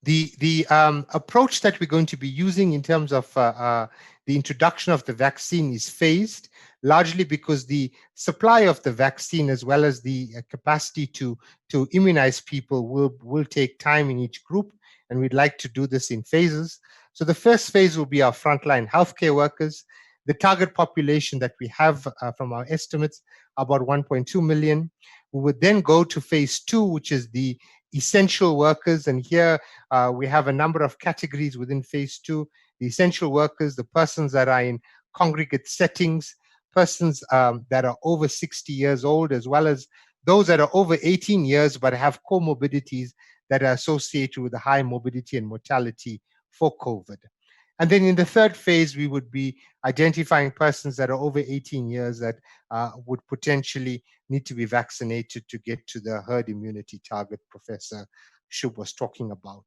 The approach that we're going to be using in terms of the introduction of the vaccine is phased, largely because the supply of the vaccine as well as the capacity to immunize people will take time in each group, and we'd like to do this in phases. So the first phase will be our frontline healthcare workers. The target population that we have from our estimates, about 1.2 million. We would then go to phase 2, which is the essential workers, and here we have a number of categories within phase 2. The essential workers, the persons that are in congregate settings, persons that are over 60 years old, as well as those that are over 18 years but have comorbidities that are associated with the high morbidity and mortality for COVID. And then in the third phase, we would be identifying persons that are over 18 years that would potentially need to be vaccinated to get to the herd immunity target Professor Shub was talking about.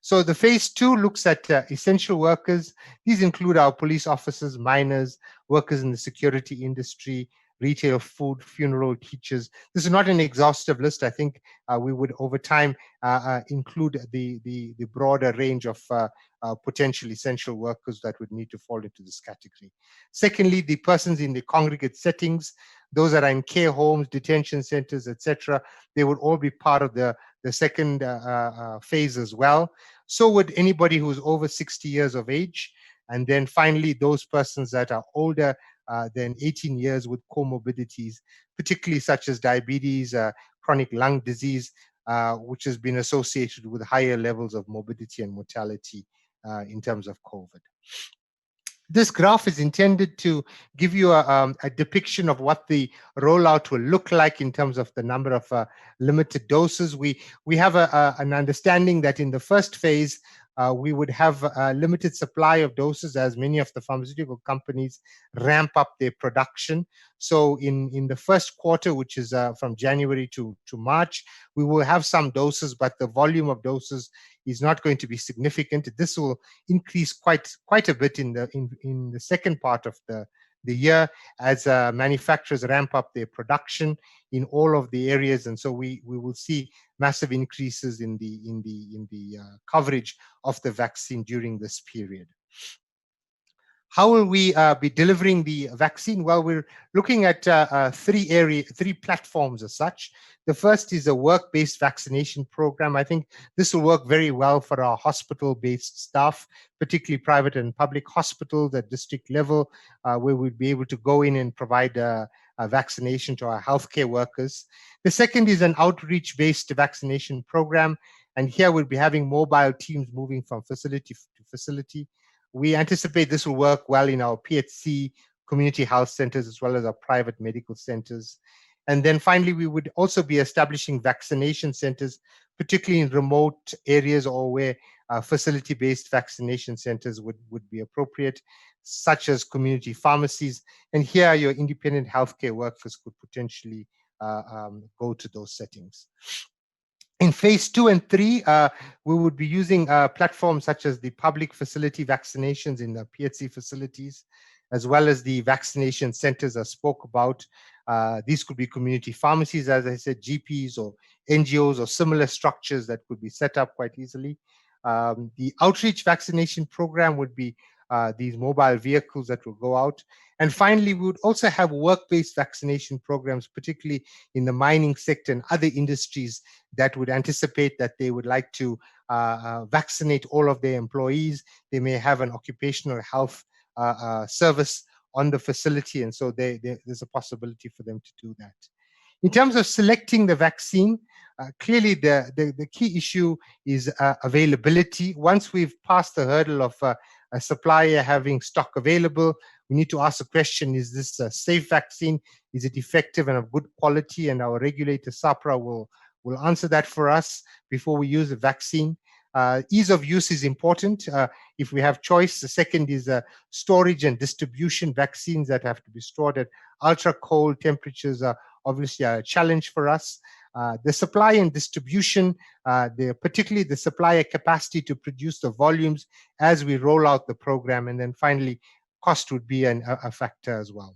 So the phase 2 looks at essential workers. These include our police officers, miners, workers in the security industry, retail, food, funeral, teachers. This is not an exhaustive list. I think we would over time include the broader range of potential essential workers that would need to fall into this category. Secondly, the persons in the congregate settings, those that are in care homes, detention centers, etc., they would all be part of the second phase as well. So would anybody who's over 60 years of age. And then finally, those persons that are older than 18 years with comorbidities, particularly such as diabetes, chronic lung disease, which has been associated with higher levels of morbidity and mortality in terms of COVID. This graph is intended to give you a depiction of what the rollout will look like in terms of the number of limited doses. We have an understanding that in the first phase, we would have a limited supply of doses as many of the pharmaceutical companies ramp up their production. So in the first quarter, which is from January to March, we will have some doses, but the volume of doses is not going to be significant. This will increase quite a bit in the second part of the year as manufacturers ramp up their production in all of the areas, and so we will see massive increases in the coverage of the vaccine during this period. How will we be delivering the vaccine? Well, we're looking at three platforms as such. The first is a work-based vaccination program. I think this will work very well for our hospital-based staff, particularly private and public hospitals at district level, where we'd be able to go in and provide a vaccination to our healthcare workers. The second is an outreach-based vaccination program. And here we'll be having mobile teams moving from facility to facility. We anticipate this will work well in our PHC community health centers as well as our private medical centers. And then finally, we would also be establishing vaccination centers, particularly in remote areas or where facility-based vaccination centers would be appropriate, such as community pharmacies. And here your independent healthcare workers could potentially go to those settings. In phase 2 and 3, we would be using platforms such as the public facility vaccinations in the PHC facilities, as well as the vaccination centers I spoke about. These could be community pharmacies, as I said, GPs or NGOs or similar structures that could be set up quite easily. The outreach vaccination program would be these mobile vehicles that will go out. And finally, we would also have work-based vaccination programs, particularly in the mining sector and other industries that would anticipate that they would like to vaccinate all of their employees. They may have an occupational health service on the facility, and so there's a possibility for them to do that. In terms of selecting the vaccine, clearly the key issue is availability. Once we've passed the hurdle of a supplier having stock available, we need to ask the question, is this a safe vaccine? Is it effective and of good quality? And our regulator, SAPRA, will answer that for us before we use the vaccine. Ease of use is important if we have choice. The second is storage and distribution. Vaccines that have to be stored at ultra cold temperatures are obviously a challenge for us. The supply and distribution, particularly the supplier capacity to produce the volumes as we roll out the program. And then finally, cost would be a factor as well.